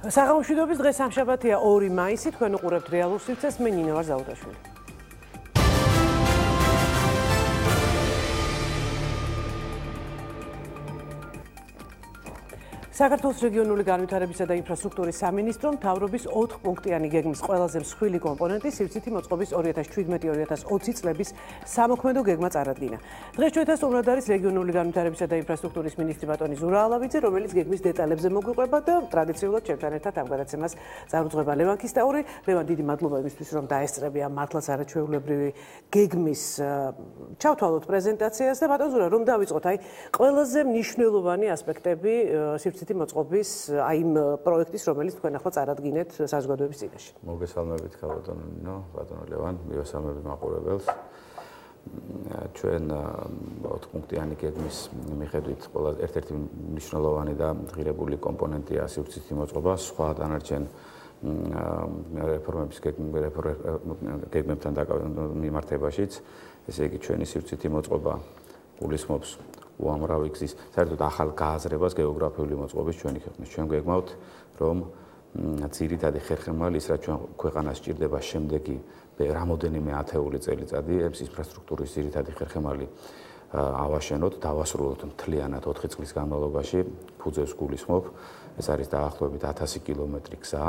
საღამოშვიდობის დღეს სამშაბათია 2 მაისი, თქვენ უყურებთ რეალურ სივრცეს, მე ნინა ვარ ზაუდაშვილი. საქართველოს რეგიონული განვითარებისა და ინფრასტრუქტურის სამინისტრომ მთავრობის 4 პუნქტიანი გეგმის ყველაზე მსხვილი კომპონენტი სივრცითი მოწყობის 2017-2020 წლების სამოქმედო გეგმა წარადგინა. დღეს ჩვენთან სტუმრად არის რეგიონული განვითარებისა და ინფრასტრუქტურის მინისტრი ბატონი ზურაბ ალავიძე, რომელიც გეგმის დეტალებზე მოგვიყვება და ტრადიციულად ჩვენთან ერთად ამ გადაცემას წარუძღვება ლევან ქისტაური. ლევან, დიდი მადლობა იმისთვის, რომ დაესწრებია მართლაც არაჩვეულებრივი გეგმის ჩავთვალოთ პრეზენტაციას და ბატონ ზურაბ, რომ დავიწყოთ, ყველაზე მნიშვნელოვანი ასპექტები სივრცითი მოწყობის იმ პროექტის, რომელიც თქვენ ახლა წარადგინეთ საზოგადოების წინაშე. მოგესალმებით, ბატონო ლევან, მივესალმებით მაყურებელს. ჩვენ 4 პუნქტიანი გეგმის მიხედვით ყველაზე ერთ-ერთი მნიშვნელოვანი და ღირებული კომპონენტია სივრცითი მოწყობა, სხვა დანარჩენ რეფორმების გეგმებთან მიმართებაშიც, ესე იგი ჩვენი სივრცითი მოწყობა გულისხმობს უამრავი გზის, საერთოდ ახალ გააზრებას გეოგრაფიული მოწყობის ჩვენი ქვეყნის. ჩვენ გვეგმავთ, რომ ძირითადი ხერხემალი ის, რაც ჩვენ ქვეყანას სჭირდება შემდეგი რამოდენიმე ათეული წელიწადი, ეს ინფრასტრუქტურის ძირითადი ხერხემალი ავაშენოთ, დავასრულოთ მთლიანად 4 წლის განმავლობაში, ფუძეს გულისხმობ. ეს არის დაახლოებით 1000 კილომეტრი გზა,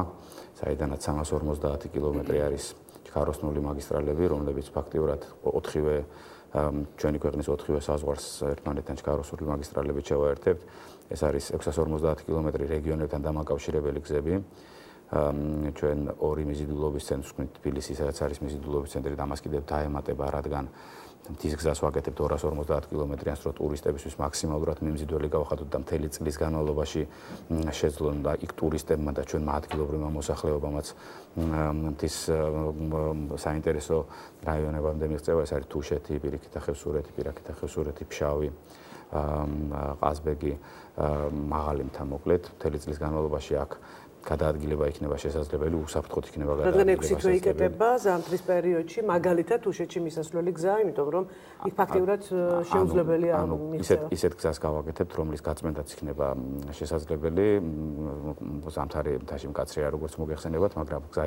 საიდანაც 350 კილომეტრი არის ჩქაროსნული მაგისტრალები, რომლებიც ფაქტიურად 4-ვე ჩვენი ქვეყნის 4-ვე საზღვარს ერთმანეთთან ჩქაროსნული მაგისტრალებით შევაერთებთ. ეს არის 650 კილომეტრი რეგიონებთან დამაკავშირებელი გზები. ჩვენ 2 მიზიდულობის ცენტრს ვქმნით თბილისის, რაც არის მიზიდულობის ცენტრი და მას კიდევ დაემატება, რადგან მთის გზას ვაკეთებთ 250 კილომეტრიანს, რომ ტურისტებისთვის მაქსიმალურად მიმზიდველი გავხადოთ და მთელი წლის განმავლობაში შეძლონ და იქ ტურისტებმა და ჩვენმა ადგილობრივმა მოსახლეობამაც მთის საინტერესო რაიონებამდე მიღწევა. ეს არის თუშეთი, პირიქით ახევსურეთი, პირაქით ახევსურეთი, ფშავი, ყაზბეგი, მაღალი მთა მოკლედ მთელი წლის განმავლობაში აქ გადაადგილება იქნება შესაძლებელი, უსაფრთხოდ იქნება გადაადგილება. რადგან 6 თვე იკეტება ზამთრის პერიოდში, მაგალითად თუშეთში მისასვლელი გზა, იმიტომ რომ იქ ფაქტიურად შეუძლებელია მისცემა. ისეთ გზას გავაკეთებთ, რომლის გაწმენდაც იქნება შესაძლებელი. ზამთარი მთაში მკაცრია, როგორც მოგეხსენებათ, მაგრამ გზა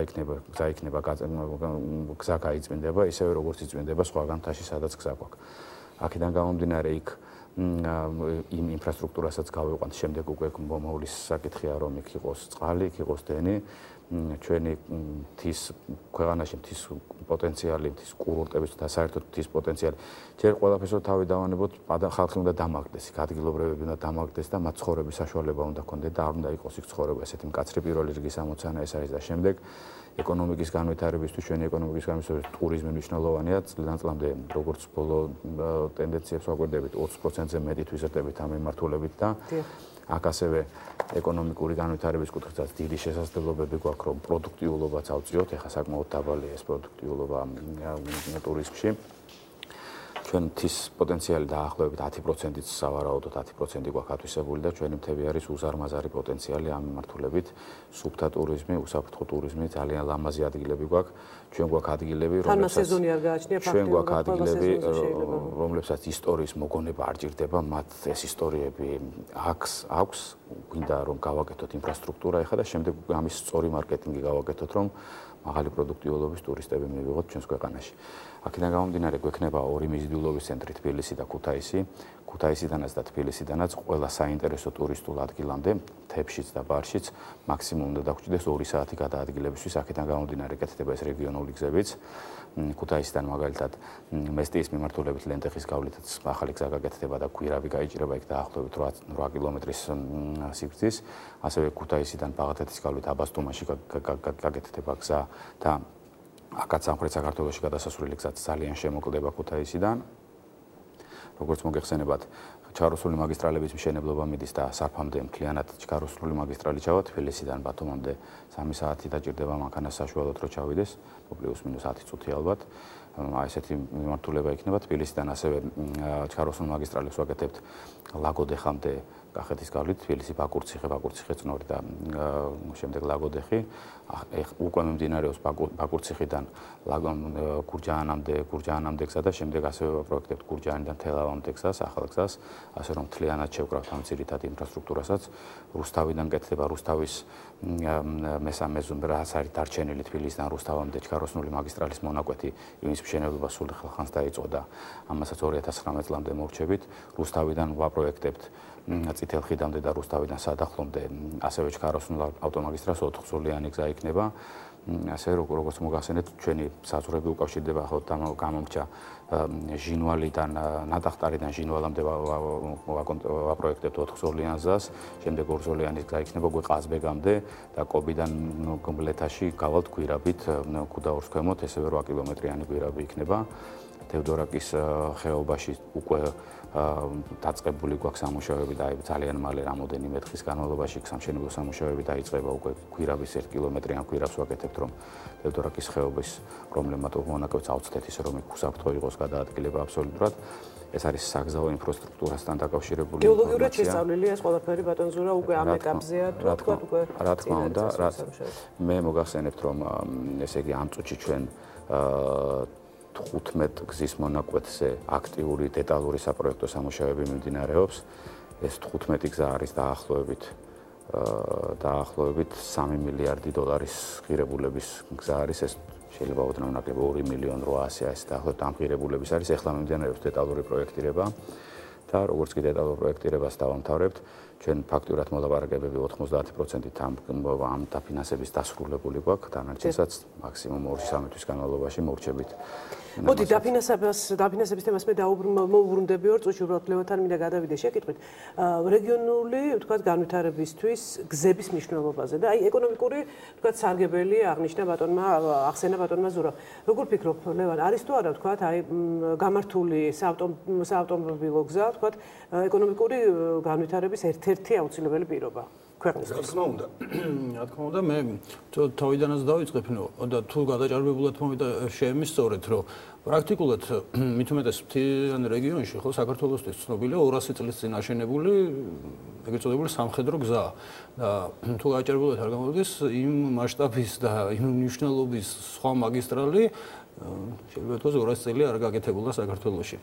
იქნება გზა გაიწმინდება, ისევე როგორც იწმინდება სხვაგან მთაში, სადაც გზა გვაქვს. აქედან გამომდინარე იქ იმ ინფრასტრუქტურასაც გავიყვანთ, შემდეგ უკვე მომავლის საკითხია, რომ იქ იყოს წყალი, იქ იყოს დენი, ჩვენი მთის ქვეყანაში მთის პოტენციალი, მთის კურორტების და საერთოდ მთის პოტენციალი. ჯერ ყველაფერს თავი დავანებოთ, ხალხი უნდა დამაგდეს, იქ ადგილობრივები უნდა დამაგდეს და მათ ცხოვრების საშუალება უნდა ჰქონდეთ და არ უნდა იყოს იქ ცხოვრება. ესეთი მკაცრი პირველი რიგის ამოცანა ეს არის და შემდეგ ეკონომიკის განვითარებისთვის, ჩვენი ეკონომიკის განვითარებისთვის ტურიზმი მნიშვნელოვანია. წლიდან წლამდე როგორც ბოლო ტენდენციებს ვაკვირდებით 20%-ზე მეტი თვისებებით ამ მიმართულებით და აქ ასევე ეკონომიკური განვითარების კუთხითაც დიდი შესაძლებლობები გვაქვს, რომ პროდუქტიულობაც ავწიოთ. ეხლა საკმაოდ დაბალია ეს პროდუქტიულობა ტურიზმში. ჩვენ მთის პოტენციალი დაახლოებით 10%-ით სავარაუდოდ 10% გვაქვს ათვისებული და ჩვენი მთები არის უზარმაზარი პოტენციალი ამ მიმართულებით. სუფთა ტურიზმი, უსაფრთხო ტურიზმი, ძალიან ლამაზი ადგილები გვაქვს. ჩვენ გვაქვს ადგილები, რომლებსაც ისტორიის მოგონება არ ჭირდება, მათ ეს ისტორიები აქვს, გვინდა რომ გავაკეთოთ ინფრასტრუქტურა ეხლა და შემდეგ ამის სწორი მარკეტინგი გავაკეთოთ, რომ მაღალი პროდუქტიულობის ტურისტები მივიღოთ ჩვენს ქვეყანაში. აქედან გამომდინარე გვექნება 2 მიზიდულობის ცენტრი თბილისი და ქუთაისი. ქუთაისიდანაც და თბილისიდანაც ყველა საინტერესო ტურისტულ ადგილამდე, მთებშიც და ბარშიც მაქსიმუმ უნდა დაგჭირდეს 2 საათი გადაადგილებისთვის. აქედან გამომდინარე კეთდება ეს რეგიონული გზებიც. ქუთაისიდან მაგალითად მესტიის მიმართულებით ლენტეხის გავლითაც ახალი გზა გაკეთდება და გვირავი გაიჭირება იქ დაახლოებით 8 კილომეტრის სიგრძის. ასევე ქუთაისიდან ბაღდათის გავლით აბასთუმანში გაკეთდება გზა და აქაც სამხრეთ საქართველოში გადასასვლელი გზაც ძალიან შემოკლდება ქუთაისიდან. როგორც მოგეხსენებათ, ჩქაროსნული მაგისტრალების მშენებლობა მიდის და საფამდე მთლიანად ჩქაროსნული მაგისტრალი ჩავა თბილისიდან ბათუმამდე 3 საათი დაჭირდება მანქანას საშუალოდ რომ ჩავიდეს, პლუს მინუს 10 წუთი ალბათ. ესეთი მიმართულება იქნება თბილისიდან ასევე ჩქაროსნულ მაგისტრალებს ვაკეთებთ ლაგოდეხამდე კახეთის გავლით თბილისი, ბაკურციხე წნორი და შემდეგ ლაგოდეხი. უკვე მიმდინარეობს ბაკურციხიდან გურჯაანამდე გზა და შემდეგ ასევე პროექტებთ გურჯაანიდან თელავამდე გზას, ახალ გზას, ასე რომ მთლიანად შევკრავთ ამ ძირითად ინფრასტრუქტურასაც. რუსთავიდან კეთდება რუსთავის მესამე ზონა, რაც არის დარჩენილი თბილისიდან რუსთავამდე ჩქაროსნული მაგისტრალის მონაკვეთი, იმის მშენებლობა სულ ხანს დაიწყო და ამასაც 2019 წლამდე მორჩებით. რუსთავიდან ვაპროექტებთ წითელ ხიდამდე და რუსთავიდან სადახლომდე, ასევე ჩქაროსნულ ავტომაგისტრალს 4-წლიანი გზა იქნება. ასე როგორც მოგახსენეთ, ჩვენი საზღვრები უკავშირდება ხო გამომრჩა ჟინვალიდან, ნატახტარიდან ჟინვალამდე ვაპროექტებთ 4-წლიან გზას, შემდეგ 2-წლიანი გზა იქნება ყაზბეგამდე და კობიდან გმლეთაში გავალთ გვირაბით ქუდაურს ქვემოთ, ესევე 8 კილომეტრიანი გვირაბი იქნება. თევდორაკის ხეობაში უკვე დაწყებული გვაქვს სამუშაოები და ძალიან მალე რამოდენიმე დღის განმავლობაში სამშენებლო სამუშაოები დაიწყება უკვე გვირაბის 1 კილომეტრიან გვირაბს ვაკეთებთ რომ თევდორაკის ხეობის პრობლემატურ მონაკვეთს აუცილებლად ისე რომ უსაფრთხო იყოს გადაადგილება აბსოლუტურად ეს არის საგზაო ინფრასტრუქტურასთან დაკავშირებული გეოლოგიურად შესწავლილია ეს ყველაფერი ბატონ ზურა უკვე ამ ეტაპზეა თქვა უკვე რა თქმა უნდა მე მოგახსენებთ რომ ესე იგი ამ წუთში ჩვენ 15 გზის მონაკვეთზე აქტიური დეტალური საპროექტო სამუშაოები მიმდინარეობს. ეს 15 გზა არის დაახლოებით 3 მილიარდი დოლარის ღირებულების გზა არის. ეს შეიძლება ოდნავ ნაკლებად 2 მილიონ 800 ეს დაახლოებით ამ ღირებულების არის. ახლა მიმდინარეობს დეტალური პროექტირება და როგორც კი დეტალურ პროექტირებას დავამთავრებთ, ჩვენ ფაქტურად მოლაპარაკებები 90%-ით ამ დაფინანსების დასრულებული გვაქვს, დანარჩენსაც მაქსიმუმ 2-3 თვის განმავლობაში მორჩებით. მოდი დაფინანსების თემას მე დაუბრუნდები 2 წუთში უბრალოდ ლევანთან მინდა გადავიდე შეკითხვით. რეგიონული, ვთქვათ, განვითარებისთვის გზების მნიშვნელობაზე და აი ეკონომიკური, ვთქვათ, სარგებელი აღნიშნა ახსენა ბატონმა ზურაბ. როგორ ფიქრობ ლევან, არის თუ არა, ვთქვათ, აი გამართული საავტომობილო გზა, ვთქვათ, ეკონომიკური განვითარების ერთ-ერთი აუცილებელი პირობა? ქვეყნის რა თქმა უნდა მე თავიდანაც დავიწყებ და თუ გადაჭარბებულად მომიდა შეემისწორეთ რომ პრაქტიკულად მით უმეტეს მთიან რეგიონში ხო საქართველოსთვის ცნობილია 200 წლის წინ აშენებული ეგრეთ წოდებული სამხედრო გზა და თუ გადაჭარბებულად არ გამოდის იმ მასშტაბის და იმ მნიშვნელობის სხვა მაგისტრალი შეიძლება ითქვას 200 წელი არ გაკეთებულა საქართველოში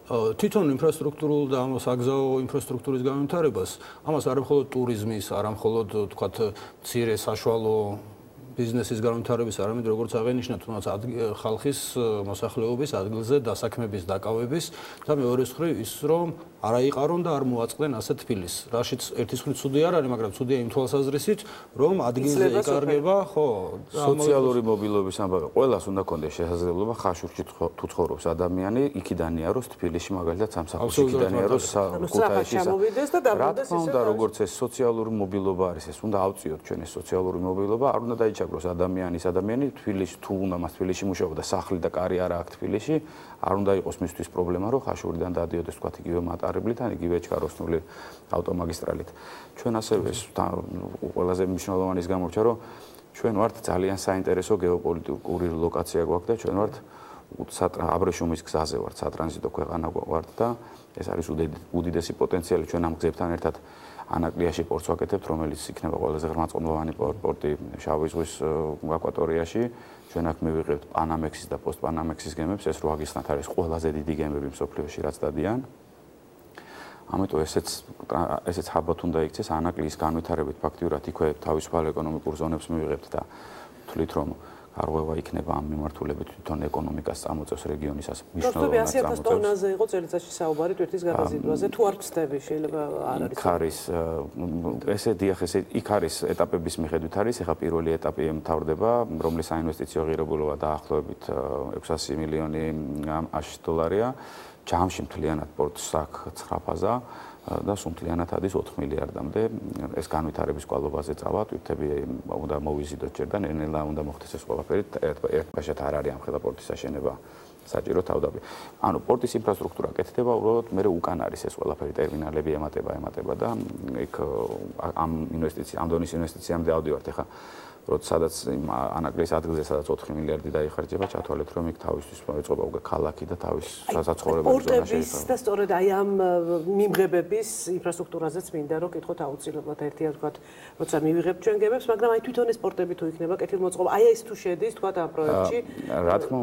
თვითონ ინფრასტრუქტურულ და ამ საგზაო ინფრასტრუქტურის განვითარებას ამას არ მხოლოდ ტურიზმის, არ მხოლოდ თქვათ მცირე საშუალო ბიზნესის განვითარების, არამედ როგორც აღენიშნა თუნდაც ხალხის მოსახლეობის ადგილზე დასაქმების დაკავების და მეორე მხრივ ის რომ არა იყარონ და არ მოაწყდნენ ასეთ თბილისს. რაშიც ერთის მხრივ ცუდი არ არის, მაგრამ ცუდია იმ თვალსაზრისით, რომ ადგილზე იკარგება, ხო, სოციალური მობილობის ამბავი. ყველას უნდა კონდეს შესაძლებლობა ხაშურში თუ ცხოვრობს ადამიანი, იქიდან იაროს თბილისში მაგალითად სამსახურში, იქიდან იაროს ქუთაისში. რა თქმა უნდა, როგორც ეს სოციალური მობილობა არის, ეს უნდა ავწიოთ ჩვენ ეს სოციალური მობილობა, არ უნდა დაიჭაგროს ადამიანი თბილისში თუ უნდა მას თბილისში მუშაობა და სახლი და კარი არ აქვს თბილისში, არ უნდა იყოს მისთვის პრობლემა, რომ ხაშურიდან დადიოდეს თქვათ იგივე მატარებლით ან იგივე ჩქაროსნული ავტომაგისტრალით. ჩვენ ასევე ყველაზე მნიშვნელოვანი ის გამორჩა, რომ ჩვენ ვართ ძალიან საინტერესო გეოპოლიტიკური ლოკაცია გვაქვს და ჩვენ ვართ აბრეშუმის გზაზე ვართ, სატრანზიტო ქვეყანა ვართ და ეს არის უდიდესი პოტენციალი ჩვენ ამ გზებთან ერთად ანაკლიაში პორტს ვაკეთებთ, რომელიც იქნება ყველაზე ღრმაწყლოვანი პორტი შავი ზღვის აკვატორიაში. ჩვენ აქ მივიღებთ პანამექსის და პოსტპანამექსის გემებს, ეს რო აგიხსნათ არის ყველაზე დიდი გემები მსოფლიოში, რაც დადიან. ამიტომ ესეც ხაბათ უნდა იქცეს ანაკლის განვითარებით ფაქტიურად იქვე თავისუფალ ეკონომიკურ ზონებს მივიღებთ და თვლით რომ გარღვევა იქნება ამ მიმართულებით თვითონ ეკონომიკას წამოწევს რეგიონისას მნიშვნელოვნად წამოწევს. 100,000 ტონაზე იყო წელიწადში საუბარი თვირთის გადაზიდვაზე. თუ არ ვწდები, შეიძლება არ არის. იქ არის ესე დიახ, ესე იქ არის ეტაპების მიხედვით არის. ეხლა პირველი ეტაპი მთავრდება, რომლის საინვესტიციო ღირებულება დაახლოებით 600 მილიონი $. ჯამში მთლიანად პორტს აქვს 9 ფაზა და სუმთლიანად ადის 4 მილიარდამდე. ეს განვითარების კვალობაზე წავა, თვითები უნდა მოვიზიდოთ ჯერ და ნელა უნდა მოხდეს ეს ყველაფერი. ერთბაშად არ არის ამხელა პორტის აშენება საჭირო თავდაპირველად. ანუ პორტის ინფრასტრუქტურა კეთდება, უბრალოდ მე უკან არის ეს ყველაფერი ტერმინალები ემატება და იქ ამ დონის ინვესტიციამდე ავდივართ. ეხლა სადაც ანაკლის ადგილზე სადაც 4 მილიარდი დაიხარჯება, ჩათვალეთ რომ იქ თავისთვის მოეწყობა უკვე ქალაქი და თავის საცხოვრებელი ზონა შეიძლება. და სწორედ აი ამ მიმღებების ინფრასტრუქტურაზეც მინდა რომ კითხოთ აუცილებლად ერთია თქვა, როცა მივიღებთ ჩვენ გებებს, მაგრამ აი თვითონ ეს სპორტები თუ იქნება კეთილმოწყობა, აი ეს თუ შედის თქვა ამ პროექტში. რა თქმა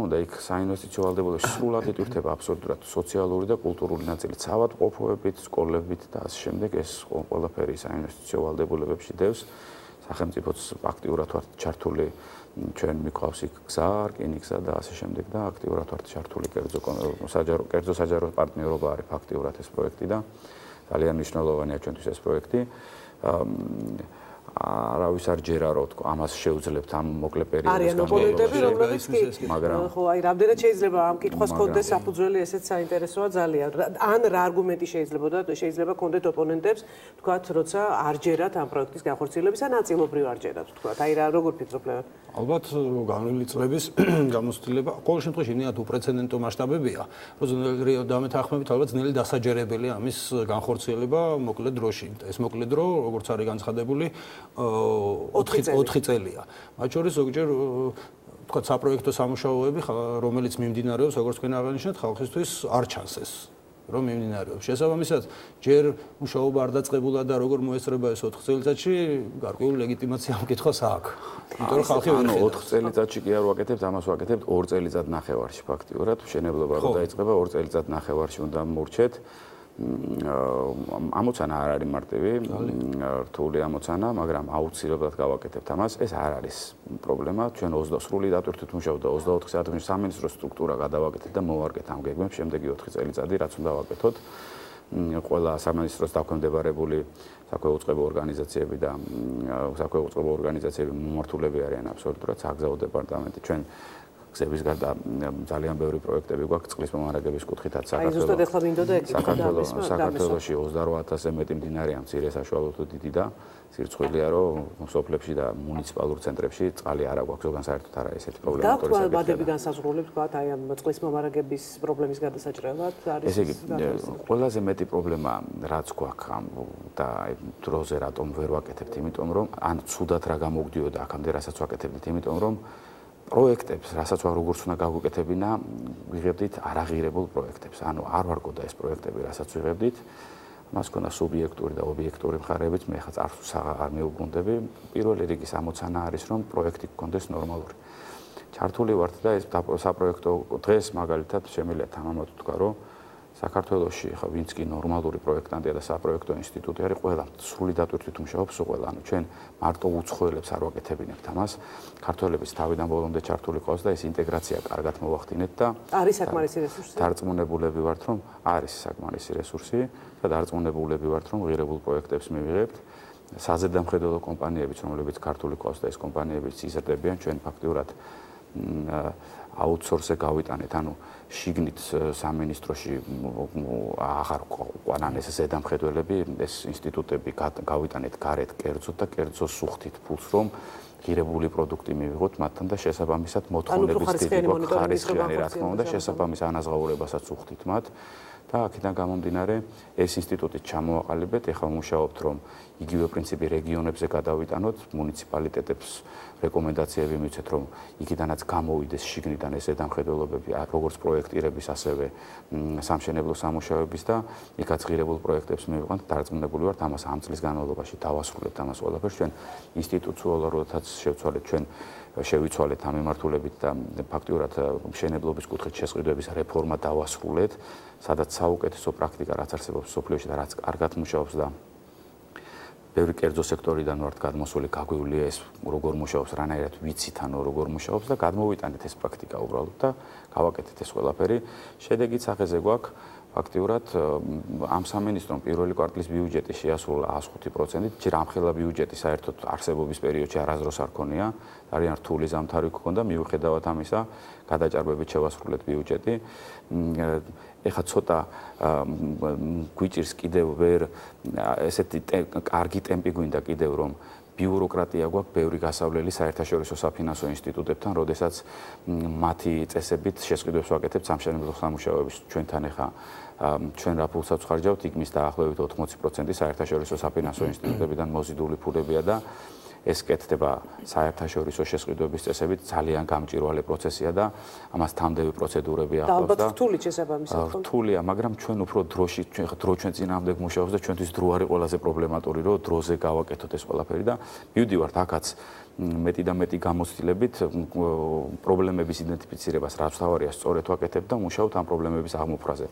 უნდა, იქ საინვესტიციო ვალდებულება სრულად იტვირთება აბსოლუტურად სოციალური და კულტურული ნაწილი, საავადმყოფოებით, სკოლებით და ასე შემდეგ, ეს ყველაფერი საინვესტიციო ვალდებულებებში დევს. სახელმწიფოც აქტიურად ვართ ჩართული, ჩვენ მიყვავს იქ გზა, რკინიგზა და ასე შემდეგ და აქტიურად ვართ ჩართული კერძო საჯარო პარტნიორობა არის ფაქტიურად ეს პროექტი და ძალიან მნიშვნელოვანია ჩვენთვის ეს პროექტი. არავის არ ჯერა რომ ამას შევძლებთ ამ მოკლე პერიოდის არიან ოპონენტები, რომლებიც კი ხო აი რამდენად შეიძლება ამ კითხვას კონდეს საფუძველი, ესეც საინტერესოა ძალიან. ან რა არგუმენტი შეიძლება კონდეთ ოპონენტებს, თქვათ, როცა არ ჯერათ ამ პროექტის განხორციელების ან ნაწილობრივ არ ჯერათ, თქვათ. აი რა როგორ ფიქრობ ლევან? ალბათ განვლილი წლების გამოცდილება ყოველ შემთხვევაში იმდენად უპრეცედენტო მასშტაბებია, რომ დამეთანხმებით ალბათ ძნელი დასაჯერებელია ამის განხორციელება მოკლე დროში. ეს მოკლე დრო, როგორც არის განცხადებული, 4 წელია. მათ შორის ზოგჯერ თქვა საპროექტო სამუშაოები, რომელიც მიმდინარეობს, როგორც თქვენ აღნიშნეთ, ხალხისთვის არ ჩანს ეს, რომ მიმდინარეობს. შესაბამისად, ჯერ მუშაობა არ დაწყებულა და როგორ მოესწრება ეს 4 წელიწადში, გარკვეული ლეგიტიმაცია ამ კითხვას აქვს. იმიტომ რომ ხალხი ვერ ხედავს. 4 წელიწადში კი არ ვაკეთებთ, ამას ვაკეთებთ 2 წელიწად ნახევარში ფაქტიურად. მშენებლობა რო დაიწყება 2 წელიწად ნახევარში უნდა მორჩეთ. ამოცანა არ არის მარტივი, რთული ამოცანა, მაგრამ აუცილებლად გავაკეთებთ ამას. ეს არ არის პრობლემა. ჩვენ 20 სრული დატვირთვით მუშაობთ და 24 საათში სამინისტრო სტრუქტურა გადავაკეთეთ და მოვარგეთ ამ გეგმებს. შემდეგი 4 წელიწადი რაც უნდა ვაკეთოთ. ყველა სამინისტროს დაქვემდებარებული საქვეუწყებო ორგანიზაციები და საქვეუწყებო ორგანიზაციები მიმართულები არიან აბსოლუტურად საგზაო დეპარტამენტი. ჩვენ გზების გარდა ძალიან ბევრი პროექტები გვაქვს წყლის მომარაგების კუთხითაც საქართველოში 28,000-ზე მეტი მდინარეა მცირე საშუალო დიდი და სირცხვილია რომ სოფლებში და მუნიციპალურ ცენტრებში წყალი არ აქვს ზოგან საერთოდ არა ესეთი პრობლემა მოториზებული. და ბადები განსაზღვრულებ თქვა აი ამ წყლის მომარაგების პრობლემის გადასაჭრელად არის. ესე იგი ყველაზე მეტი პრობლემა რაც გვაქვს და დროზე რატომ ვერ ვაკეთებთ, იმიტომ რომ ან ცუდად რა გამოგდიოდა აქამდე რასაც ვაკეთებდით, იმიტომ რომ პროექტებს, რასაც როგორც უნდა გავუკეთებინა, ვიღებდით არაღირებულ პროექტებს. ანუ არ ვარგოდა ეს პროექტები, რასაც ვიღებდით. მას ქონდა სუბიექტური და ობიექტური მხარეებიც, მე ხა წარსულს არ მეუბრუნდები. პირველი რიგის ამოცანა არის, რომ პროექტი გქონდეს ნორმალური. ჩართული ვართ და ეს საპროექტო დღეს მაგალითად შემიძლია თამამად ვთქვა, რომ საქართველოში ხა ვინც კი ნორმალური პროექტანტია და საპროექტო ინსტიტუტი არის, ყველა სრული დატვირთვით მუშაობს ყველა. ანუ ჩვენ მარტო უცხოელებს არ ვაკეთებინებთ ამას. ქართველების თავიდან ბოლომდე ჩართული ყავს და ეს ინტეგრაცია კარგად მოვახდინეთ და არის საკმარისი რესურსი. დარწმუნებულები ვართ, რომ არის საკმარისი რესურსი და დარწმუნებულები ვართ, რომ ღირებულ პროექტებს მივიღებთ. საზედამხედველო კომპანიებიც, რომლებიც ქართული ყავს და ეს კომპანიებიც იზრდებიან, ჩვენ ფაქტიურად აუთსორსზე გავიტანეთ, ანუ შიგნით სამინისტროში აღარ ყვანან ეს ზედამხედველები, ეს ინსტიტუტები გავიტანეთ გარეთ კერძოდ და კერძო სუხთით ფულს, რომ ღირებული პროდუქტი მივიღოთ მათთან და შესაბამისად მოთხოვნების დიდი გვაქვს ხარისხიანი, რა თქმა უნდა, შესაბამის ანაზღაურებასაც უხდით მათ. და აქედან გამომდინარე ეს ინსტიტუტით ჩამოვაყალიბეთ, ეხლა მუშაობთ, რომ იგივე პრინციპი რეგიონებზე გადავიტანოთ, მუნიციპალიტეტებს რეკომენდაციები მივცეთ, რომ იქიდანაც გამოვიდეს შიგნიდან ეს ზედამხედველობები, როგორც პროექტირების, ასევე სამშენებლო სამუშაოების და იქაც ღირებულ პროექტებს მივიღოთ, დარწმუნებული ვართ, ამას ამ წლის განმავლობაში დავასრულებთ ამას ყველაფერს. ჩვენ ინსტიტუტს უოლოდაც შევცვალეთ, ჩვენ შევიცვალეთ ამ მიმართულებით და ფაქტიურად მშენებლობის კუთხით შესყიდვების რეფორმა დავასრულეთ, სადაც საუკეთესო პრაქტიკა რაც არსებობს სოფლიოში და რაც კარგად მუშაობს და ბევრი კერძო სექტორიდან ვართ გადმოსული, გაგვივლია ეს როგორ მუშაობს, რანაირად ვიცით, ანუ როგორ მუშაობს და გადმოვიტანეთ ეს პრაქტიკა უბრალოდ და გავაკეთეთ ეს ყველაფერი. შედეგიც ახეზე გვაქვს. ფაქტიურად ამ სამინისტრომ პირველი კვარტლის ბიუჯეტი შეასრულა 105%-ით, ჯერ ამხელა ბიუჯეტი საერთოდ არსებობის პერიოდში არასდროს არ ქონია, ძალიან რთული ზამთარი გქონდა, მიუხედავად ამისა, გადაჭარბებით შევასრულეთ ბიუჯეტი. ეხლა ცოტა გვიჭირს კიდევ ვერ ესეთი კარგი ტემპი გვინდა კიდევ რომ ბიუროკრატია გვაქვს ბევრი გასავლელი საერთაშორისო საფინანსო ინსტიტუტებთან, როდესაც მათი წესებით შესყიდვებს ვაკეთებთ სამშენებლო სამუშაოების ჩვენთან ეხა ჩვენ რა ფულსაც ვხარჯავთ, იქ მის დაახლოებით 80% საერთაშორისო საფინანსო ინსტიტუტებიდან მოზიდული ფულებია და ეს კეთდება საერთაშორისო შესყიდვების წესებით, ძალიან გამჭვირვალე პროცესია და ამას თამდები პროცედურები ახლავს და ალბათ რთული შესაბამისად. რთულია, მაგრამ ჩვენ უფრო დროში, დრო ჩვენ წინააღმდეგ მუშაობს და ჩვენთვის დრო არის ყველაზე პრობლემატური, რომ დროზე გავაკეთოთ ეს ყველაფერი და მივდივართ აქაც მეტი და მეტი გამოცდილებით პრობლემების იდენტიფიცირებას, რაც თავარია სწორედ ვაკეთებ და მუშაობთ ამ პრობლემების აღმოფხვრაზე.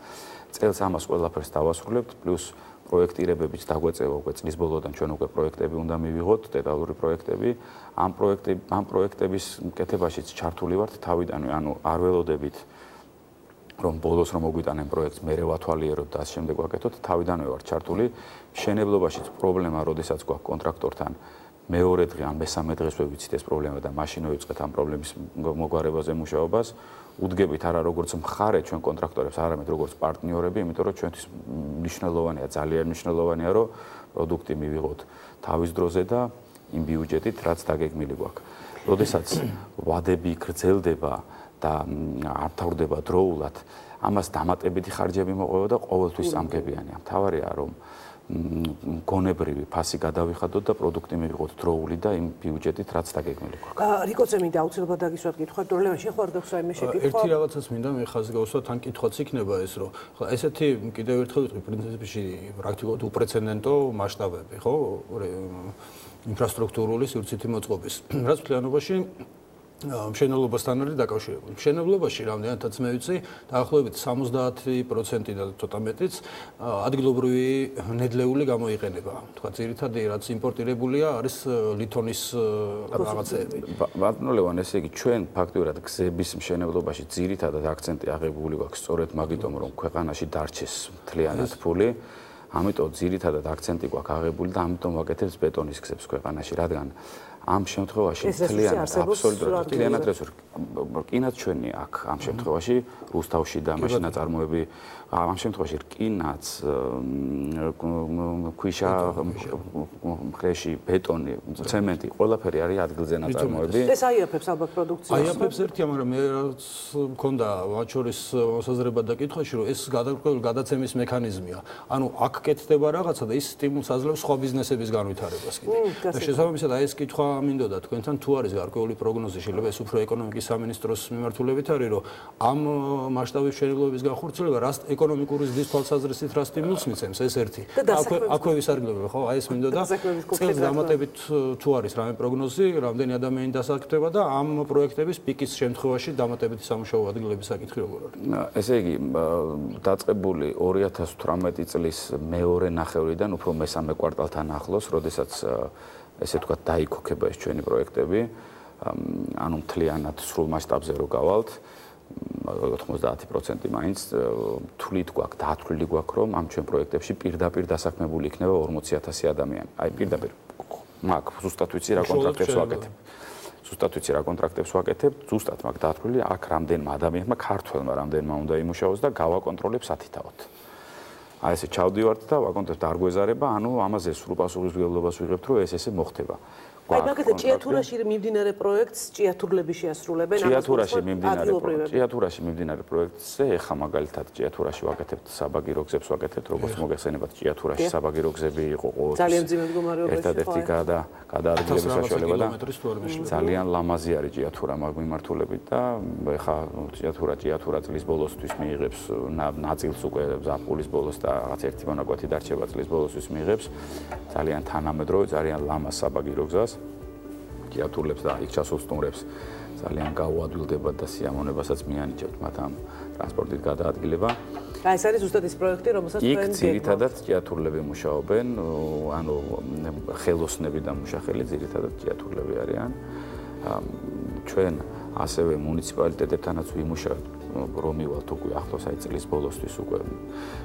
წელს ამას ყველაფერს დავასრულებთ, პლუს პროექტირებებიც დაგვეწევა უკვე წლის ბოლოდან ჩვენ უკვე პროექტები უნდა მივიღოთ, დეტალური პროექტები. ამ პროექტების მკეთებაშიც ჩართული ვართ თავიდანვე, ანუ არ ველოდებით რომ ბოლოს რომ მოგვიტანენ პროექტს, მერე ვათვალიეროთ და ამ შემდეგ ვაკეთოთ, თავიდანვე ვართ ჩართული. მშენებლობაშიც პრობლემა, როდესაც გვაქვს კონტრაქტორთან მეორე დღე ან მესამე დღეს ვიცით ეს პრობლემა და მაშინ ვიწყეთ ამ პრობლემის მოგვარებაზე მუშაობას. უდგებით არა როგორც მხარე ჩვენ კონტრაქტორებს, არამედ როგორც პარტნიორები, იმიტომ რომ ჩვენთვის მნიშვნელოვანია, ძალიან მნიშვნელოვანია, რომ პროდუქტი მივიღოთ თავის დროზე და იმ ბიუჯეტით, რაც დაგეგმილი გვაქვს. როდესაც ვადები გრძელდება და არ თავდება დროულად, ამას დამატებითი ხარჯები მოყვება და ყოველთვის წამგებიანია. მთავარია რომ გონებრივი ფასი გადავიხადოთ და პროდუქტი მივიღოთ დროული და იმ ბიუჯეტით, რაც დაგეგმილი გვაქვს. რიკოძე მინდა აუცილებლად დაგისვათ კითხვა, პრობლემა შეხვარდებს რაიმე შეკითხვა? ერთი რაღაცას მინდა მე ხაზს გავუსვათ, თან კითხვაც იქნება ეს, რომ ხო ესეთი კიდევ ერთხელ ვიტყვი, პრინციპში პრაქტიკულად უპრეცედენტო მასშტაბები, ხო? ინფრასტრუქტურული სივრცითი მოწყობის. რაც მთლიანობაში მშენებლობასთან არის დაკავშირებული. მშენებლობაში რამდენადაც მე ვიცი, დაახლოებით 70% და ცოტა მეტიც ადგილობრივი ნედლეული გამოიყენება. თქვა ძირითადად რაც იმპორტირებულია არის ლითონის რაღაცეები. ბატონო ლევან, ესე იგი ჩვენ ფაქტობრივად გზების მშენებლობაში ძირითადად აქცენტი აღებული გვაქვს სწორედ მაგიტომ რომ ქვეყანაში დარჩეს მთლიანად ფული. ამიტომ ძირითადად აქცენტი გვაქვს აღებული და ამიტომ ვაკეთებთ ბეტონის გზებს ქვეყანაში, რადგან ამ შემთხვევაში მთლიანად აბსოლუტურად მთლიანად რესურსი რკინაც ჩვენი აქ ამ შემთხვევაში რუსთავში და მაშინ ნაწარმოები ამ შემთხვევაში რკინაც ქვიშა მხრეში ბეტონი ცემენტი ყველაფერი არის ადგილზე ნაწარმოები ეს აიაფებს ალბათ პროდუქციას აიაფებს ერთია მაგრამ მე რაც მქონდა მათ შორის მოსაზრება და კითხვაში რომ ეს გადაცემის მექანიზმია ანუ აქ კეთდება რაღაცა და ის სტიმულს აძლევს სხვა ბიზნესების განვითარებას კიდე და შესაბამისად აი ეს კითხვა მინდოდა თქვენთან თუ არის გარკვეული პროგნოზი შეიძლება ეს უფრო ეკონომიკის სამინისტროს მიმართულებით არის რომ ამ მასშტაბის მშენებლობის განხორციელება რას ეკონომიკური ზრდის თვალსაზრისით რა სტიმულს მიცემს ეს ერთი აქვე ვისარგებლები ხო აი ეს მინდოდა წელს დამატებით თუ არის რამე პროგნოზი რამდენი ადამიანი დასაქმდება და ამ პროექტების პიკის შემთხვევაში დამატებითი სამუშაო ადგილების საკითხი როგორ არის ესე იგი დაწყებული 2018 წლის მეორე ნახევრიდან უფრო მესამე კვარტალთან ახლოს როდესაც ესე თქვა დაიქოქება ეს ჩვენი პროექტები ანუ მთლიანად სრულ მასშტაბზე რო გავალთ 90% მაინც თვლით გვაქვს დათვლილი გვაქვს რომ ამ ჩვენ პროექტებში პირდაპირ დასაქმებული იქნება 40000 ადამიანი აი პირდაპირ მაგ ზუსტად ვიცი რა კონტრაქტებს ვაკეთებ ზუსტად მაგ დათვლილი აქ რამდენმა ადამიანმა ქართველმა რამდენმა უნდა იმუშაოს და გავაკონტროლებ სათითაოდ აი ესე ჩავდივართ და ვაკონტროლებთ არ გვეზარება, ანუ ამაზე სრულ პასუხისმგებლობას ვიღებთ, რომ ეს მოხდება. აი მაგალითად ჭიათურაში მიმდინარე პროექტს ჭიათურლები შეასრულებენ ჭიათურაში მიმდინარე პროექტზე ეხა მაგალითად ჭიათურაში ვაკეთებთ საბაგირო გზებს ვაკეთებთ, როგორც მოგეხსენებათ ჭიათურაში საბაგირო გზები იყო ყოველთვის ძალიან ძიმე მდგომარეობაში ერთადერთი გადაადგილების საშუალება და ძალიან ლამაზი არის ჭიათურა მაგ მიმართულებით და ეხა ჭიათურა წლის ბოლოსთვის მიიღებს ნაწილს უკვე ზაფხულის ბოლოს და რაღაც ერთი მონაკვეთი დარჩება წლის ბოლოსთვის მიიღებს ძალიან თანამედროვე ძალიან ლამაზ საბაგირო გზას ჭიათურლებს და იქ ჩასულ სტუმრებს ძალიან გაუადვილდებათ და სიამოვნებასაც მიანიჭებთ მათ ამ ტრანსპორტით გადაადგილება. აი ეს არის ზუსტად ის პროექტი, რომელსაც თქვენ გეგმავთ. იქ ძირითადად ჭიათურლები მუშაობენ, ანუ ხელოსნები და მუშახელი ძირითადად ჭიათურლები არიან. ჩვენ ასევე მუნიციპალიტეტებთანაც ვიმუშავებთ რომ მივალთ უკვე ახლოს აი წლის ბოლოსთვის უკვე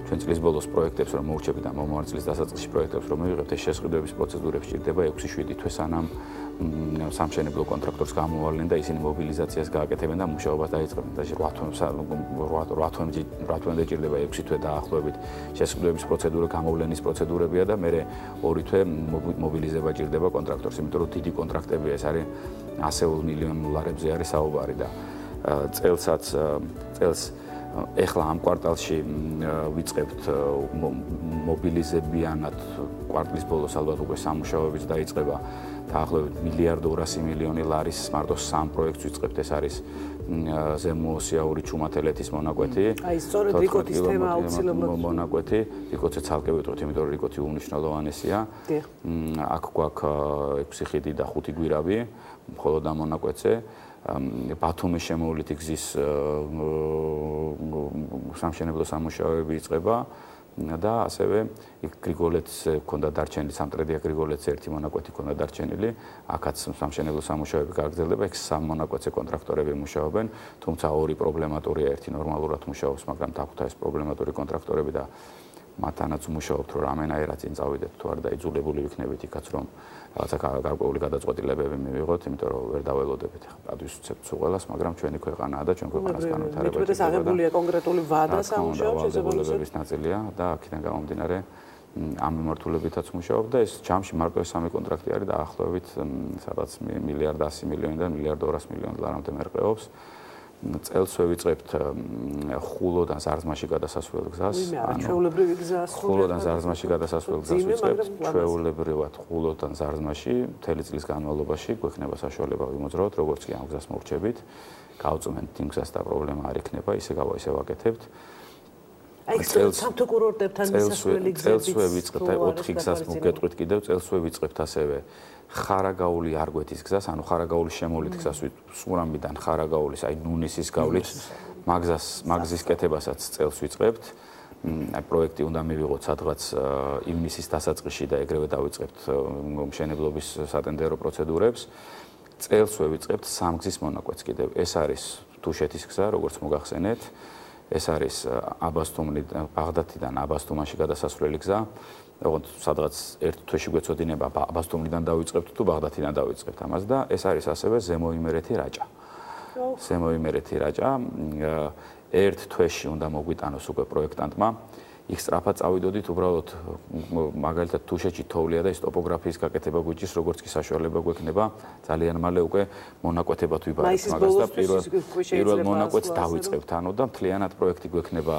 ჩვენ წლის ბოლოს პროექტებს რომ მოურჩებით და მომავალ წლის დასაწყისში პროექტებს რომ მივიღებთ ეს შესყიდვების პროცედურებს სჭირდება 6-7 თვე სანამ სამშენებლო კონტრაქტორს გამოვალენ და ისინი მობილიზაციას გააკეთებენ და მუშაობას დაიწყებენ და 8 თვე ჭირდება 6 თვე დაახლოებით შესყიდვების პროცედურა გამოვლენის პროცედურებია და მე 2 თვე მობილიზება ჭირდება კონტრაქტორს იმიტომ რომ დიდი კონტრაქტებია ეს არის $100 მილიონ არის საუბარი და წელს ეხლა ამ კვარტალში ვიწყებთ მობილიზებიანად კვარტლის ბოლოს ალბათ უკვე სამუშაოებიც დაიწყება დაახლოებით 1.2 მილიარდი ლარის მარტო 3 პროექტს ვიწყებთ. ეს არის ზემოოსიაური ჩუმათელეთის მონაკვეთი. აი, სწორედ რიკოთის თემა აუცილებლად მონაკვეთი, რიკოთზე ცალკე ვიტყვით, იმიტომ რომ რიკოთი უმნიშვნელოვანესია. აქ გვაქვს 6 ხიდი და 5 გვირავი, მხოლოდ ამ მონაკვეთზე. ბათუმის შემოვლითი გზის სამშენებლო სამუშაოები იწყება და ასევე გრიგოლეთზე ჰქონდა დარჩენილი სამტრედია გრიგოლეთზე ერთი მონაკვეთი ჰქონდა დარჩენილი. აქაც სამშენებლო სამუშაოები გაგრძელდება. იქ 3 მონაკვეთზე კონტრაქტორები მუშაობენ, თუმცა 2 პრობლემატურია, ერთი ნორმალურად მუშაობს, მაგრამ დაგვთა ეს პრობლემატური კონტრაქტორები და მათთანაც მუშაობთ, რომ რამენაერად წინ წავიდეთ, თუ არ დაიძულებული ვიქნებით იქაც, რომ რაღაცა გარკვეული გადაწყვეტილებები მივიღოთ, იმიტომ რომ ვერ დაველოდებით. პატვის უცებთ სულ, მაგრამ ჩვენი ქვეყანაა და ჩვენ ქვეყანას განვითარება. მithmetes აღებულია კონკრეტული ვადა სამუშაო შესაძლებლობის ნაწილია და აქედან გამომდინარე ამ მიმართულებითაც მუშაობ და ეს ჯამში მარტო ეს 3 კონტრაქტი არის დაახლოებით სადაც 1.1 მილიარდიდან 1.2 მილიარდ ლარამდე მერყეობს. წელს ვიწყებთ ხულოდან ზარზმაში გადასასვლელ გზას. ჩვეულებრივი გზა ხულოდან ზარზმაში გადასასვლელ გზას ვიწყებთ. ჩვეულებრივად ხულოდან ზარზმაში მთელი წლის განმავლობაში გვექნება საშუალება ვიმოძრავოთ, როგორც კი ამ გზას მოვრჩებით. გავწმენთ იმ გზას და პრობლემა არ იქნება, ისე ვაკეთებთ. აი, სამთო კურორტებთან მისასვლელი გზები. წელს ვიწყებთ 4 გზას მოგეტყვით კიდევ, წელს ვიწყებთ ასევე ხარაგაული არგვეთის გზას, ანუ ხარაგაულის შემოვლით გზას სურამიდან ხარაგაულის, აი ნუნისის გავლით მაგზის კეთებასაც წელს ვიწყებთ. აი პროექტი უნდა მივიღოთ სადღაც ივნისის დასაწყისში და ეგრევე დავიწყებთ მშენებლობის სატენდერო პროცედურებს. წელს ვიწყებთ 3 გზის მონაკვეთს კიდევ. ეს არის თუშეთის გზა, როგორც მოგახსენეთ. ეს არის აბასთუმნიდან ბაღდათიდან აბასთუმანში გადასასვლელი გზა. ოღონდ სადღაც ერთ თვეში გვეწოდინება აბასთუმნიდან დავიწყებთ თუ ბაღდათიდან დავიწყებთ ამას და ეს არის ასევე ზემოიმერეთი რაჭა. ზემოიმერეთი რაჭა ერთ თვეში უნდა მოგვიტანოს უკვე პროექტანტმა. იქ სწრაფად წავიდოდით, უბრალოდ მაგალითად თუშეთში თოვლია და ის ტოპოგრაფიის გაკეთება გვიჭირს, როგორც კი საშუალება გვექნება, ძალიან მალე უკვე მონაკვეთებად ვიბარებთ მაგას და პირველ მონაკვეთს დავიწყებთ, ანუ და მთლიანად პროექტი გვექნება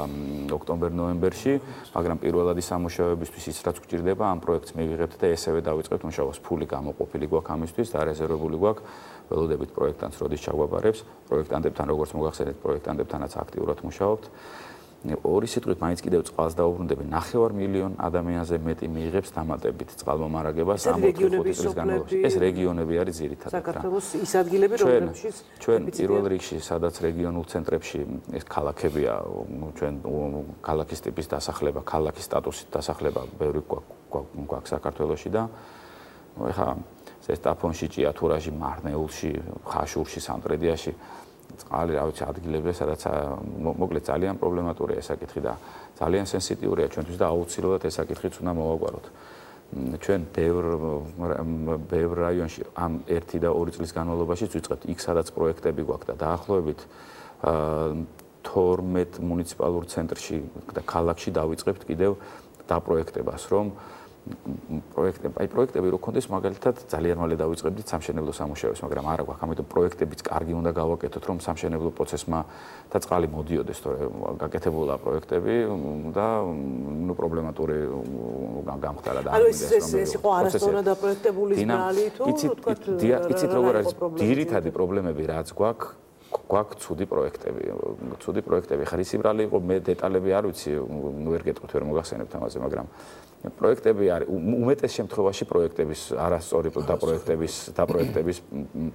ოქტომბერ-ნოემბერში, მაგრამ პირველადი სამუშაოებისთვის ის რაც გვჭირდება, ამ პროექტს მივიღებთ და ესევე დავიწყებთ მუშაობას. ფული გამოყოფილი გვაქვს ამისთვის და რეზერვებული გვაქვს. ველოდებით პროექტანტს როდის ჩაგვაბარებს, პროექტანტებთან როგორც მოგახსენეთ, პროექტანტებთანაც აქტიურად მუშაობთ. ორი სიტყვით მაინც კიდევ წყალს დაუბრუნდები 9 მილიონ ადამიანზე მეტი მიიღებს დამატებით წყალმომარაგებას ამ 4 წლის განმავლობაში. ეს რეგიონები არის ძირითადად. საქართველოს ის ადგილები, რომლებშიც ჩვენ პირველ რიგში, სადაც რეგიონულ ценტრებში ეს ქალაქებია, ჩვენ ქალაქის ტიპის დასახლება, ქალაქის სტატუსით დასახლება ბევრი გვაქვს საქართველოში და ეხლა ზესტაფონში, ჭიათურაში, მარნეულში, ხაშურში, სამტრედიაში წყალი, რა ვიცი, ადგილებზე, სადაც მოკლედ ძალიან პრობლემატურია ეს საკითხი და ძალიან სენსიტიურია ჩვენთვის და აუცილებლად ეს საკითხიც უნდა მოვაგვაროთ. ჩვენ ბევრ რაიონში ამ 1 და 2 წლის განმავლობაში ვიწყებთ იქ, სადაც პროექტები გვაქვს და დაახლოებით 12 მუნიციპალურ ცენტრში და ქალაქში დავიწყებთ კიდევ დაპროექტებას, რომ პროექტები რო კონდეს მაგალითად ძალიან მალე დავიწყებდით სამშენებლო სამუშაოებს, მაგრამ არა გვაქვს, ამიტომ პროექტებიც კარგი უნდა გავაკეთოთ, რომ სამშენებლო პროცესმა და წყალი მოდიოდეს, თორემ გაკეთებულა პროექტები და ნუ პრობლემატური გამხდარა და ანუ ეს იყო არასწორად დაპროექტებული ზნალი თუ თქვა იცით როგორ არის ძირითადი პრობლემები რაც გვაქვს ცუდი პროექტები. ხარ ისი ბრალი იყო მე დეტალები არ ვიცი, ვერ გეტყვით, ვერ მოგახსენებთ ამაზე, მაგრამ პროექტები არის უმეტეს შემთხვევაში პროექტების არასწორი დაპროექტების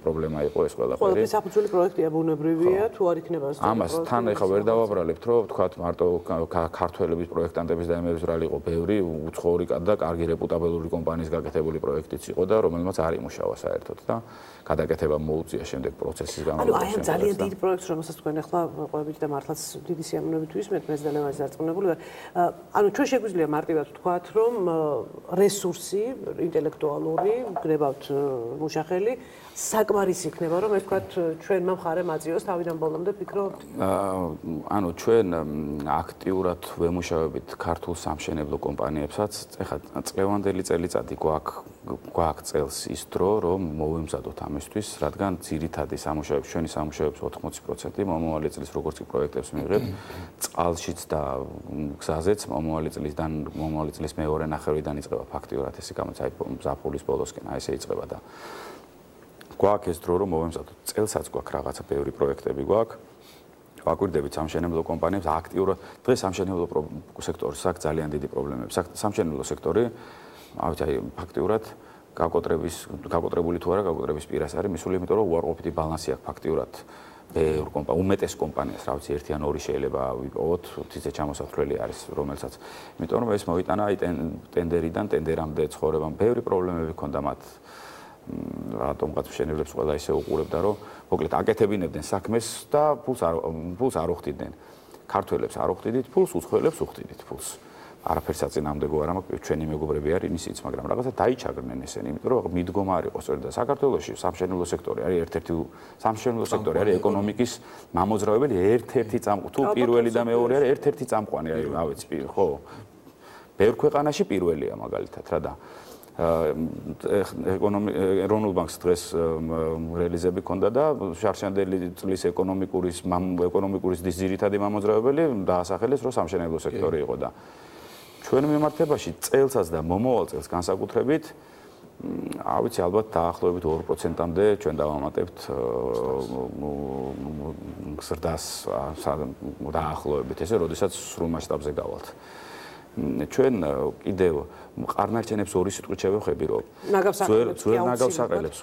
პრობლემა იყო ეს ყველაფერი. ყველაფერი საფუძველი პროექტია, ბუნებრივია, თუ არ იქნება ეს ამას თან ეხლა ვერ დავაბრალებთ, რომ თქვათ მარტო ქართველების პროექტანტების და ემების ბრალი იყო ბევრი, უცხოური და კარგი რეპუტაბელური კომპანიის გაკეთებული პროექტიც იყო და რომელმაც არ იმუშავა საერთოდ და გადაკეთება მოუწია შემდეგ პროცესის განმავლობაში. ანუ აი ძალიან დიდი პროექტს, რომელსაც თქვენ ახლა ყვებით და მართლაც დიდი სიამოვნებით ვისმენთ, მე და ლევანი დარწმუნებული ვარ. ანუ ჩვენ შეგვიძლია მარტივად ვთქვათ, რომ რესურსი ინტელექტუალური, გნებავთ მუშახელი, საკმარისი იქნება, რომ ეს ვთქვათ ჩვენმა მხარემ აწიოს თავიდან ბოლომდე ფიქრობთ? ანუ ჩვენ აქტიურად ვემუშავებით ქართულ სამშენებლო კომპანიებსაც. ეხლა წლევანდელი წელიწადი გვაქვს გვაქვს წელს ის დრო, რომ მოვემზადოთ ამისთვის, რადგან ძირითადი სამუშაოების, ჩვენი სამუშაოების 80% მომავალი წლის როგორც კი პროექტებს მივიღებთ, წყალშიც და გზაზეც მომავალი წლის მეორე ნახევრიდან იწყება ფაქტიურად ესე გამოც აი ზაფხულის ბოლოსკენ აი ესე იწყება და გვაქვს ეს დრო, რომ მოვემზადოთ. წელსაც გვაქვს რაღაცა ბევრი პროექტები გვაქვს. ვაკვირდებით სამშენებლო კომპანიებს აქტიურად. დღეს სამშენებლო სექტორის აქვს ძალიან დიდი პრობლემები. სამშენებლო სექტორი აი ფაქტიურად გაკოტრებული თუ არა გაკოტრების პირას არის მისული, იმიტომ რომ უარყოფითი ბალანსი აქვს ფაქტიურად უმეტეს კომპანიას, რა ვიცი, ერთი ან ორი შეიძლება ვიპოვოთ, თითე ჩამოსათვლელი არის, რომელსაც. იმიტომ რომ ეს მოვიტანა აი ტენდერიდან ტენდერამდე ცხოვრებამ ბევრი პრობლემები ჰქონდა მათ. რატომღაც მშენებლებს ყველა ისე უყურებდა, რომ მოკლედ აკეთებინებდნენ საქმეს და ფულს არ უხდიდნენ. ქართველებს არ უხდიდით ფულს, უცხოელებს უხდიდით ფულს. არაფერს აწინააღმდეგო არ მაქვს, ჩვენი მეგობრები არის ისიც, მაგრამ რაღაცა დაიჩაგრნენ ესენი, იმიტომ რომ მიდგომა არ იყო სწორედ და საქართველოში სამშენებლო სექტორი არის ერთ-ერთი სამშენებლო სექტორი არის ეკონომიკის მამოძრავებელი ერთ-ერთი წამყვანი, თუ პირველი და მეორე არის ერთ-ერთი წამყვანი, აი რა ვიცი, ხო. ბევრ ქვეყანაში პირველია მაგალითად რა და ეროვნულ ბანკს დღეს რეალიზები ჰქონდა და შარშანდელი წლის ეკონომიკის ძირითადი მამოძრავებელი დაასახელეს, რომ სამშენებლო სექტორი იყო და ჩვენ მიმართებაში წელსაც და მომავალ წელს განსაკუთრებით ავიცი ალბათ დაახლოებით 2%-მდე ჩვენ დავამატებთ ზრდას დაახლოებით ესე, როდესაც სრულ მასშტაბზე გავალთ. ჩვენ კიდევ ყარნარჩენებს ორი სიტყვით შევეხები, რომ ძველ ნაგავსაყრელებს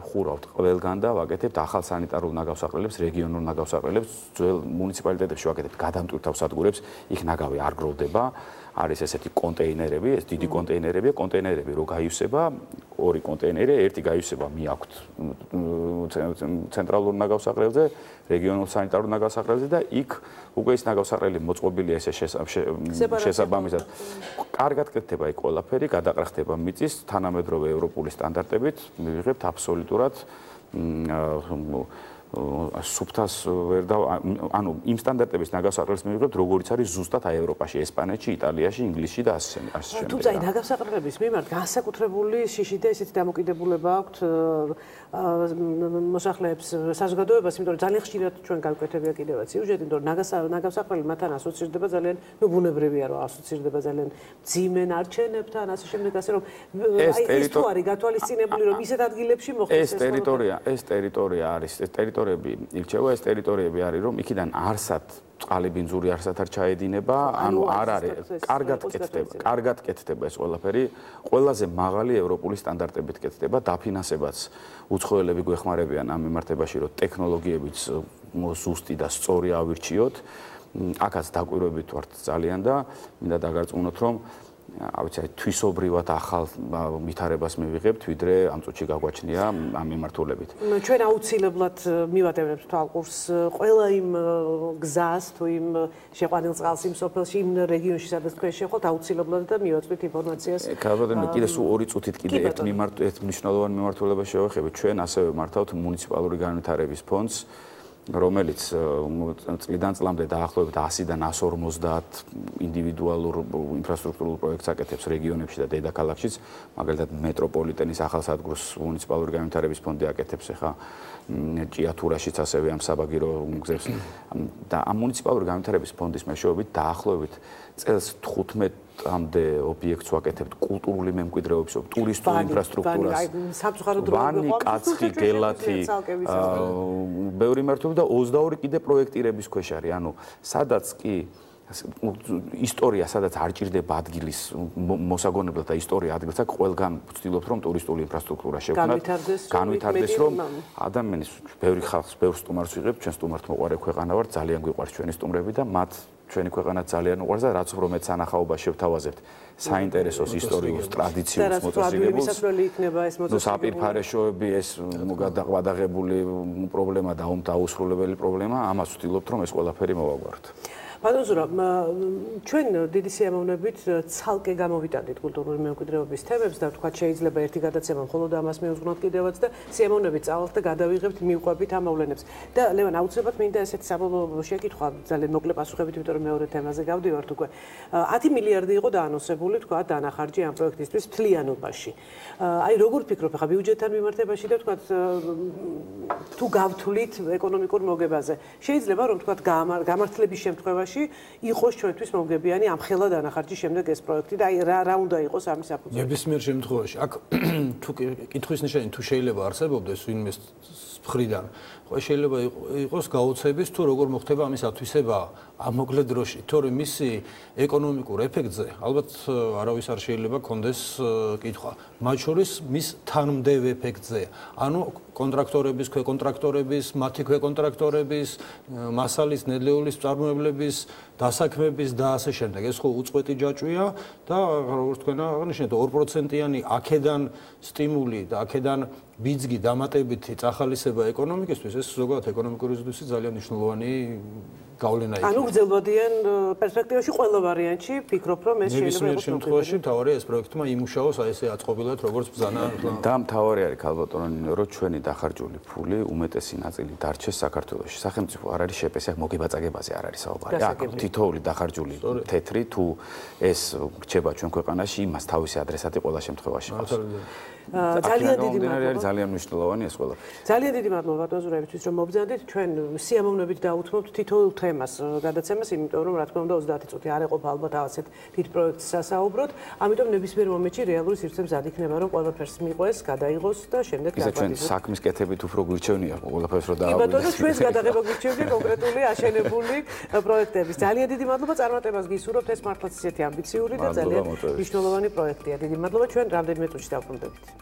ხურავთ ყველგან და ვაკეთებთ ახალ სანიტარულ ნაგავსაყრელებს, რეგიონულ ნაგავსაყრელებს, ძველ მუნიციპალიტეტებში ვაკეთებთ გადამტვირთავ სადგურებს, იქ ნაგავი არ გროვდება. არის ესეთი კონტეინერები, ეს დიდი კონტეინერები რო გაივსება, ორი კონტეინერი, ერთი გაივსება მიაქვთ ცენტრალურ ნაგავსაყრელზე, რეგიონულ სანიტარულ ნაგავსაყრელზე და იქ უკვე ის ნაგავსაყრელი მოწყობილია ესე შესაბამისად. კარგად კეთდება იქ ყველაფერი, გადაყრახდება მიწის თანამედროვე ევროპული სტანდარტებით, მივიღებთ აბსოლუტურად სუფთას ვერ და ანუ იმ სტანდარტების ნაგავსაყრელს მივიღებთ, როგორიც არის ზუსტად აი ევროპაში, ესპანეთში, იტალიაში, ინგლისში და ასე შემდეგ. თუმცა აი ნაგავსაყრელების მიმართ განსაკუთრებული შიში და ესეთი დამოკიდებულება აქვთ მოსახლეებს საზოგადოებას, იმიტომ რომ ძალიან ხშირად ჩვენ გავკვეთებია კიდევაც სიუჟეტი, იმიტომ რომ ნაგავსაყრელი მათთან ასოცირდება ძალიან, ნუ ბუნებრივია რომ ასოცირდება ძალიან ძიმე არჩენებთან, ასე შემდეგ, ასე რომ აი ეს თუ არის გათვალისწინებული, რომ ისეთ ადგილებში მოხდეს ეს ტერიტორია არის, ეს ტერიტორიები ირჩევა, ეს ტერიტორიები არის, რომ იქიდან არსად წყალი ბინძური არსად არ ჩაედინება, ანუ არ არის, კარგად კეთდება ეს ყველაფერი, ყველაზე მაღალი ევროპული სტანდარტებით კეთდება, დაფინანსებაც უცხოელები გვეხმარებიან ამ მიმართებაში, რომ ტექნოლოგიებიც ზუსტი და სწორი ავირჩიოთ. აქაც დაკვირვებით ვართ ძალიან და მინდა დაგარწმუნოთ, რომ ავიცი თვისობრივად ახალ ვითარებას მივიღებთ, ვიდრე ამ წუთში გაგვაჩნია ამ მიმართულებით. ჩვენ აუცილებლად მივატევებთ თვალყურს ყველა იმ გზას თუ იმ შეყვანილ წყალს იმ სოფელში, იმ რეგიონში, სადაც თქვენ შეხვალთ, აუცილებლად და მივაწვით ინფორმაციას. ქალბატონო, კიდე სულ ორი წუთით კიდე ერთ მნიშვნელოვან მიმართულებას შევეხებით. ჩვენ ასევე მართავთ მუნიციპალური განვითარების ფონდს, რომელიც წლიდან წლამდე დაახლოებით 100-დან 150 ინდივიდუალურ ინფრასტრუქტურულ პროექტს აკეთებს რეგიონებში და დედაქალაქშიც, მაგალითად მეტროპოლიტენის ახალ სადგურს მუნიციპალური განვითარების ფონდი აკეთებს ახლა ჭიათურაშიც ასევე ამ საბაგირო გზებს და ამ მუნიციპალური განვითარების ფონდის მეშვეობით დაახლოებით წელს 15-მდე ობიექტს ვაკეთებთ კულტურული მემკვიდრეობის, ტურისტულ ინფრასტრუქტურას, ვანი, კაცხი, გელათი, ბევრი მართული და 22 კიდე პროექტირების ქვეშ არის, ანუ სადაც კი ისტორია, სადაც არ ჭირდება ადგილის მოსაგონებლად და ისტორია ადგილს აქვს, ყველგან ვცდილობთ, რომ ტურისტული ინფრასტრუქტურა შევქმნათ, განვითარდეს, რომ ადამიანის ბევრი ხალხს, ბევრ სტუმარს ვიღებთ, ჩვენ სტუმართ მოყვარე ქვეყანა ვართ, ძალიან გვიყვარს ჩვენი სტუმრები და მათ ჩვენი ქვეყანა ძალიან უყვარს და რაც უფრო მეტ სანახაობას შევთავაზებთ საინტერესოს ისტორიულს, ტრადიციულს, მოწესრიგებულს. საპირფარეშოები, ეს გადაყვადაღებული პრობლემა და დაუსრულებელი პრობლემა, ამას ვცდილობთ, რომ ეს ყველაფერი მოვაგვაროთ. ბატონ ზურაბ, ჩვენ დიდი სიამოვნებით ცალკე გამოვიტანდით კულტურული მემკვიდრეობის თემებს და თქვა შეიძლება ერთი გადაცემა მხოლოდ ამას მიუძღვნოთ კიდევაც და სიამოვნებით წავალთ და გადავიღებთ მივყვებით ამ მოვლენებს. და ლევან, აუცილებლად მინდა ესეთი საბოლოო შეკითხვა, ძალიან მოკლე პასუხებით, იმიტომ რომ მეორე თემაზე გავდივართ უკვე. 10 მილიარდი იყო დაანონსებული, თქვა, დანახარჯი ამ პროექტისთვის მთლიანობაში. აი, როგორ ფიქრობ, ხა ბიუჯეტთან მიმართებაში და თქვა თუ გავთვლით ეკონომიკურ მოგებაზე. შეიძლება რომ თქვა გამართლების შემთხვევაში იყოს ჩვენთვის მომგებიანი ამ ხელა დანახარჯის შემდეგ ეს პროექტი და აი რა უნდა იყოს ამის საფუძველი. ნებისმიერ შემთხვევაში აქ თუ კითხვის ნიშანი თუ შეიძლება არსებობდეს ვინმე მხრიდან ხო შეიძლება იყოს გაოცების თუ როგორ მოხდება ამის ათვისება ამ მოკლე დროში თორემ მისი ეკონომიკურ ეფექტზე ალბათ არავის არ შეიძლება კონდეს კითხვა მათ შორის მის თანმდევ ეფექტზე ანუ კონტრაქტორების, ქვეკონტრაქტორების, მათი ქვეკონტრაქტორების, მასალის, ნედლეულის წარმოებლების, დასაქმების და ასე შემდეგ. ეს ხო უწყვეტი ჯაჭვია და როგორც თქვენა აღნიშნეთ 2%-იანი აქედან სტიმული და აქედან ბიძგი დამატებითი წახალისება ეკონომიკისთვის ეს ზოგადად ეკონომიკური ზრდისთვის ძალიან მნიშვნელოვანი გავლენა იქნება. ანუ გრძელვადიან პერსპექტივაში ყველა ვარიანტში ფიქრობ რომ ეს შეიძლება ნებისმიერ შემთხვევაში მთავარია ეს პროექტმა იმუშაოს აი ესე აწყობილად როგორც ბრძანა და მთავარი არის ქალბატონო რომ ჩვენი დახარჯული ფული უმეტესი ნაწილი დარჩეს საქართველოში. სახელმწიფო არ არის შეფასება მოგებაწაგებაზე არ არის საუბარი. აქ თითოეული დახარჯული თეთრი თუ ეს რჩება ჩვენ ქვეყანაში იმას თავისი ადრესატი ყველა შემთხვევაში ყავს. ძალიან დიდი მადლობა. ძალიან მნიშვნელოვანი ეს ყველა. ძალიან დიდი მადლობა ბატონ ზურაბისთვის რომ მობრძანდით ჩვენ სიამოვნებით დაუთმობთ თითოეულ თემას გადაცემას, იმიტომ რომ რა თქმა უნდა 30 წუთი არ ეყოფა ალბათ ასეთ დიდ პროექტს სასაუბროთ. ამიტომ ნებისმიერ მომენტში რეალური სივრცე მზად იქნება რომ ყველაფერს მიყვეს, გადაიღოს და შემდეგ დაგვაგვირდეთ. ჩვენ საქმის კეთებით უფრო გვირჩევნია ყველაფერს რომ დააგვირდეთ. კი ბატონო, ჩვენს გადაღება გვირჩევნია კონკრეტული აშენებული პროექტების. ძალიან დიდი მადლობა წარმატებას გისურვებთ, ეს მართლაც ისეთი ამბიციური და ძალიან მნიშვნელოვანი პროექტია. დიდი მადლობა, ჩვენ რამდენიმე წუთში დავბრუნდებით.